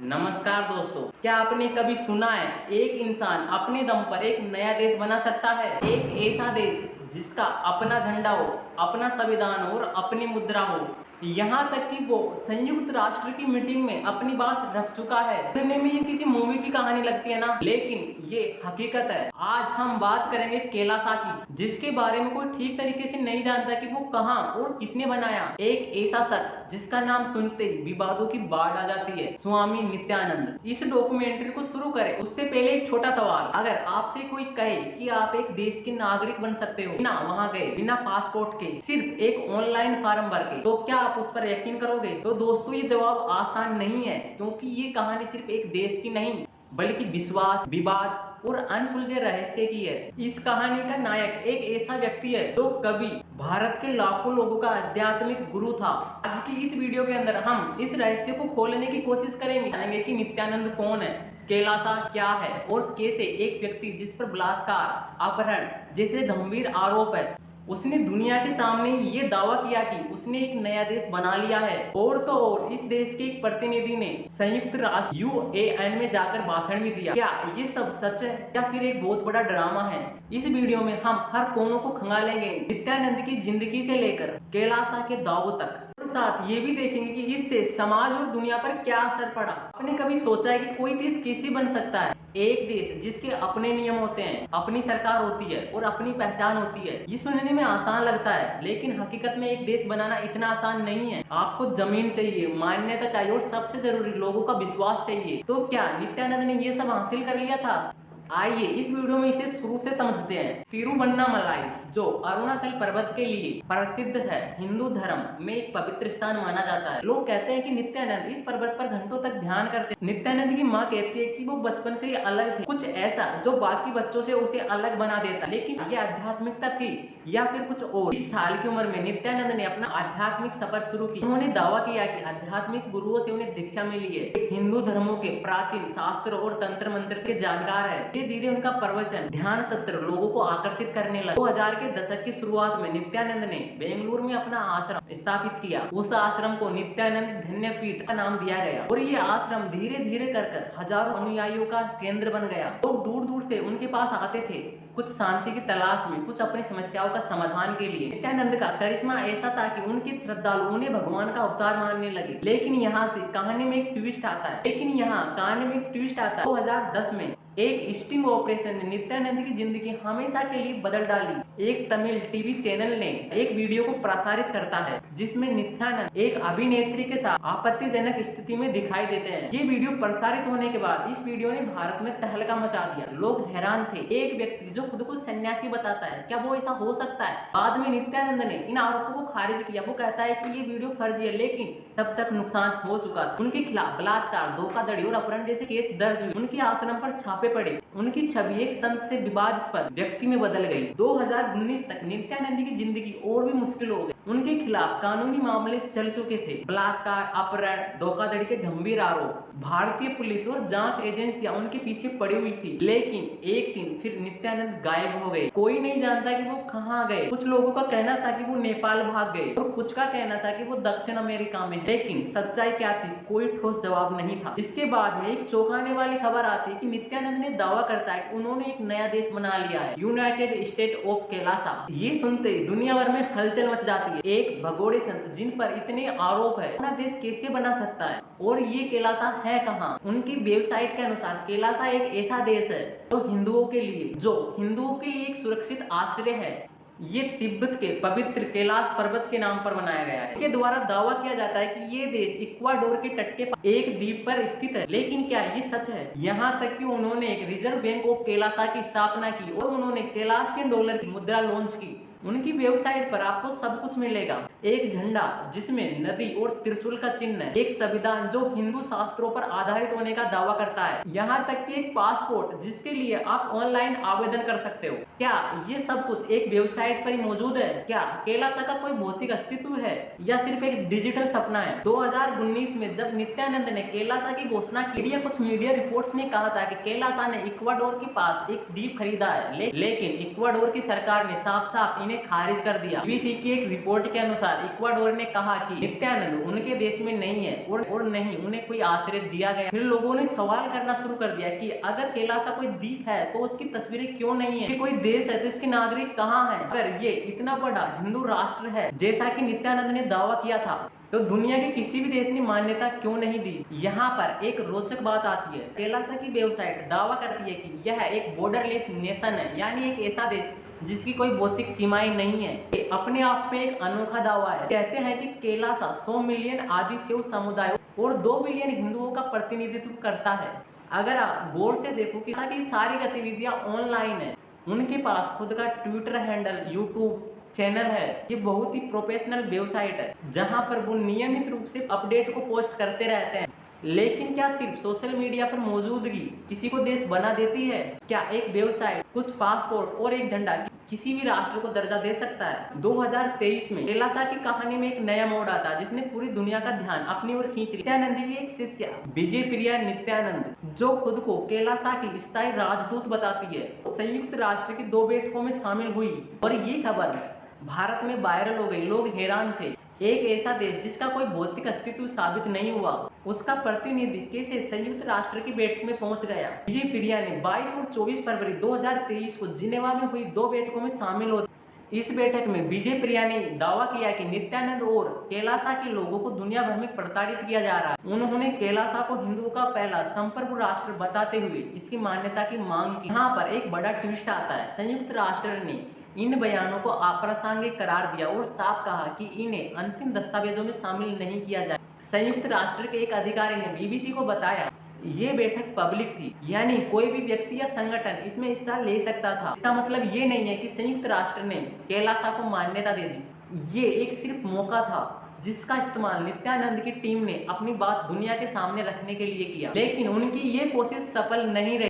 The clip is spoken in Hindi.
नमस्कार दोस्तों, क्या आपने कभी सुना है एक इंसान अपने दम पर एक नया देश बना सकता है? एक ऐसा देश जिसका अपना झंडा हो, अपना संविधान हो और अपनी मुद्रा हो। यहाँ तक कि वो संयुक्त राष्ट्र की मीटिंग में अपनी बात रख चुका है। सुनने में ये किसी मूवी की कहानी लगती है ना, लेकिन ये हकीकत है। आज हम बात करेंगे कैलासा की, जिसके बारे में कोई ठीक तरीके से नहीं जानता कि वो कहाँ और किसने बनाया। एक ऐसा सच जिसका नाम सुनते ही विवादों की बाढ़ आ जाती है, स्वामी नित्यानंद। इस डॉक्यूमेंट्री को शुरू करें उससे पहले एक छोटा सवाल। अगर आपसे कोई कहे कि आप एक देश के नागरिक बन सकते हो बिना वहां गए, बिना पासपोर्ट के, सिर्फ एक ऑनलाइन फॉर्म भर के, तो क्या आप उस पर यकीन करोगे? तो दोस्तों, ये जवाब आसान नहीं है, क्योंकि ये कहानी सिर्फ एक देश की नहीं बल्कि विश्वास, विवाद और अनसुलझे रहस्य की है। इस कहानी का नायक एक ऐसा व्यक्ति है जो कभी भारत के लाखों लोगों का आध्यात्मिक गुरु था। आज की इस वीडियो के अंदर हम इस रहस्य को खोलने की कोशिश करेंगे कि नित्यानंद कौन है, कैलासा क्या है और कैसे एक व्यक्ति जिस पर बलात्कार, अपहरण जैसे गंभीर आरोप है, उसने दुनिया के सामने ये दावा किया कि उसने एक नया देश बना लिया है। और तो और इस देश के एक प्रतिनिधि ने संयुक्त राष्ट्र यूएन में जाकर भाषण भी दिया। क्या ये सब सच है या फिर एक बहुत बड़ा ड्रामा है? इस वीडियो में हम हर कोनों को खंगालेंगे, नित्यानंद की जिंदगी से लेकर कैलासा के दावों तक। साथ ये भी देखेंगे कि इससे समाज और दुनिया पर क्या असर पड़ा। आपने कभी सोचा है कि कोई देश कैसे बन सकता है? एक देश जिसके अपने नियम होते हैं, अपनी सरकार होती है और अपनी पहचान होती है। ये सुनने में आसान लगता है, लेकिन हकीकत में एक देश बनाना इतना आसान नहीं है। आपको जमीन चाहिए, मान्यता चाहिए और सबसे जरूरी लोगों का विश्वास चाहिए। तो क्या नित्यानंद ने ये सब हासिल कर लिया था? आइए इस वीडियो में इसे शुरू से समझते हैं। तिरुवन्नामलाई, जो अरुणाचल पर्वत के लिए प्रसिद्ध है, हिंदू धर्म में एक पवित्र स्थान माना जाता है। लोग कहते हैं कि नित्यानंद इस पर्वत पर घंटों तक ध्यान करते हैं। नित्यानंद की माँ कहती है कि वो बचपन से ही अलग थे, कुछ ऐसा जो बाकी बच्चों से उसे अलग बना देता। लेकिन ये आध्यात्मिकता थी या फिर कुछ और? 20 साल की उम्र में नित्यानंद ने अपना आध्यात्मिक सफर शुरू किया। उन्होंने दावा किया कि आध्यात्मिक गुरुओं से उन्हें दीक्षा मिली है, हिंदू धर्मों के प्राचीन शास्त्रों और तंत्र मंत्र से जानकार है। धीरे धीरे उनका प्रवचन, ध्यान सत्र लोगों को आकर्षित करने लगा। 2000 के दशक की शुरुआत में नित्यानंद ने बेंगलुरु में अपना आश्रम स्थापित किया। उस आश्रम को नित्यानंद धन्यपीठ का नाम दिया गया और ये आश्रम धीरे धीरे कर हजारों अनुयायियों का केंद्र बन गया। लोग दूर दूर से उनके पास आते थे, कुछ शांति की तलाश में, कुछ अपनी समस्याओं का समाधान के लिए। नित्यानंद का करिश्मा ऐसा था कि उनके श्रद्धालु उन्हें भगवान का अवतार मानने लगे। लेकिन यहाँ कहानी में एक ट्विस्ट आता है। 2010 में एक स्टिंग ऑपरेशन ने नित्यानंद की जिंदगी हमेशा के लिए बदल डाली। एक तमिल टीवी चैनल ने एक वीडियो को प्रसारित करता है जिसमें नित्यानंद एक अभिनेत्री के साथ आपत्तिजनक स्थिति में दिखाई देते हैं। ये वीडियो प्रसारित होने के बाद इस वीडियो ने भारत में तहलका मचा दिया। लोग हैरान थे, एक व्यक्ति जो खुद को सन्यासी बताता है, क्या वो ऐसा हो सकता है? बाद में नित्यानंद ने इन आरोपों को खारिज किया। वो कहता है कि ये वीडियो फर्जी है, लेकिन तब तक नुकसान हो चुका था। उनके खिलाफ बलात्कार, धोखाधड़ी और अपहरण जैसे केस दर्ज हुए। उनके आश्रम पर छापे पड़े। उनकी छवि एक संत से विवादास्पद व्यक्ति में बदल गई। 2019 तक नित्यानंद की जिंदगी और भी मुश्किल हो गई। उनके खिलाफ कानूनी मामले चल चुके थे, बलात्कार, अपहरण, धोखाधड़ी के गंभीर आरोप। भारतीय पुलिस और जांच एजेंसियां उनके पीछे पड़ी हुई थी। लेकिन एक दिन फिर नित्यानंद गायब हो गए। कोई नहीं जानता कि वो कहाँ गए। कुछ लोगों का कहना था कि वो नेपाल भाग गए और कुछ का कहना था कि वो दक्षिण अमेरिका में। लेकिन सच्चाई क्या थी, कोई ठोस जवाब नहीं था। इसके बाद में एक चौंकाने वाली खबर आती है कि नित्यानंद ने दावा करता है कि उन्होंने एक नया देश बना लिया है, यूनाइटेड स्टेट ऑफ कैलासा। ये सुनते ही दुनिया भर में हलचल मच जाती है। एक भगोड़े संत जिन पर इतने आरोप है, अपना देश कैसे बना सकता है और ये कैलासा है कहाँ? उनकी वेबसाइट के अनुसार कैलासा एक ऐसा देश है जो हिंदुओं के लिए एक सुरक्षित आश्रय है। ये तिब्बत के पवित्र कैलाश पर्वत के नाम पर बनाया गया है। इसके द्वारा दावा किया जाता है कि ये देश इक्वाडोर के तट के एक द्वीप पर स्थित है। लेकिन क्या ये सच है? यहाँ तक कि उन्होंने एक रिजर्व बैंक ऑफ कैलासा की स्थापना की और उन्होंने कैलाशियन डॉलर की मुद्रा लॉन्च की। उनकी वेबसाइट पर आपको सब कुछ मिलेगा, एक झंडा जिसमें नदी और त्रिशूल का चिन्ह है, एक संविधान जो हिंदू शास्त्रों पर आधारित होने का दावा करता है, यहाँ तक कि एक पासपोर्ट जिसके लिए आप ऑनलाइन आवेदन कर सकते हो। क्या ये सब कुछ एक वेबसाइट पर ही मौजूद है? क्या कैलासा का कोई भौतिक अस्तित्व है या सिर्फ एक डिजिटल सपना है? 2019 में जब नित्यानंद ने कैलासा की घोषणा की, कुछ मीडिया रिपोर्ट्स में कहा था कि कैलासा ने इक्वाडोर के पास एक द्वीप खरीदा है, लेकिन इक्वाडोर की सरकार ने साफ साफ इन्हें खारिज कर दिया। बीबीसी की एक रिपोर्ट के अनुसार इक्वाडोर ने कहा कि नित्यानंद उनके देश में नहीं है और नहीं उन्हें कोई आश्रय दिया गया। फिर लोगों ने सवाल करना शुरू कर दिया कि अगर कैलासा कोई द्वीप है तो उसकी तस्वीरें क्यों नहीं है, कोई देश है तो इसके नागरिक कहाँ है। अगर ये इतना बड़ा हिंदू राष्ट्र है जैसा कि नित्यानंद ने दावा किया था तो दुनिया के किसी भी देश ने मान्यता क्यों नहीं दी। यहाँ पर एक रोचक बात आती है। कैलासा की वेबसाइट दावा करती है कि यह एक बॉर्डरलेस नेशन है, यानी एक ऐसा देश जिसकी कोई भौतिक सीमाएं नहीं है। ये अपने आप में एक अनोखा दावा है। कहते हैं कि कैलासा 100 मिलियन आदि शिव समुदाय और 2 बिलियन हिंदुओं का प्रतिनिधित्व करता है। अगर आप गौर से देखो कि सारी गतिविधियां ऑनलाइन है, उनके पास खुद का ट्विटर हैंडल, यूट्यूब चैनल है, ये बहुत ही प्रोफेशनल वेबसाइट है जहां पर वो नियमित रूप से अपडेट को पोस्ट करते रहते हैं। लेकिन क्या सिर्फ सोशल मीडिया पर मौजूदगी किसी को देश बना देती है? क्या एक वेबसाइट, कुछ पासपोर्ट और एक झंडा किसी भी राष्ट्र को दर्जा दे सकता है? 2023 में कैलासा की कहानी में एक नया मोड़ आता जिसने पूरी दुनिया का ध्यान अपनी ओर खींच लिया। नित्यानंद की एक शिष्या विजय प्रिया नित्यानंद, जो खुद को कैलासा की स्थायी राजदूत बताती है, संयुक्त राष्ट्र की 2 बैठकों में शामिल हुई और ये खबर भारत में वायरल हो गई। लोग हैरान थे, एक ऐसा देश जिसका कोई भौतिक अस्तित्व साबित नहीं हुआ, उसका प्रतिनिधि कैसे संयुक्त राष्ट्र की बैठक में पहुंच गया। विजय प्रिया ने 22 और 24 फरवरी 2023 को जिनेवा में हुई 2 बैठकों में शामिल हो। इस बैठक में विजय प्रिया ने दावा किया कि नित्यानंद और कैलासा के लोगों को दुनिया भर में प्रताड़ित किया जा रहा है। उन्होंने कैलासा को हिंदुओं का पहला संप्रभु राष्ट्र बताते हुए इसकी मान्यता की मांग की। यहाँ पर एक बड़ा ट्विस्ट आता है। संयुक्त राष्ट्र ने इन बयानों को अप्रासंगिक करार दिया और साफ कहा कि इन्हें अंतिम दस्तावेजों में शामिल नहीं किया जाए। संयुक्त राष्ट्र के एक अधिकारी ने बीबीसी को बताया ये बैठक पब्लिक थी, यानी कोई भी व्यक्ति या संगठन इसमें हिस्सा ले सकता था। इसका मतलब ये नहीं है कि संयुक्त राष्ट्र ने कैलासा को मान्यता दे दी। ये एक सिर्फ मौका था जिसका इस्तेमाल नित्यानंद की टीम ने अपनी बात दुनिया के सामने रखने के लिए किया, लेकिन उनकी ये कोशिश सफल नहीं रही।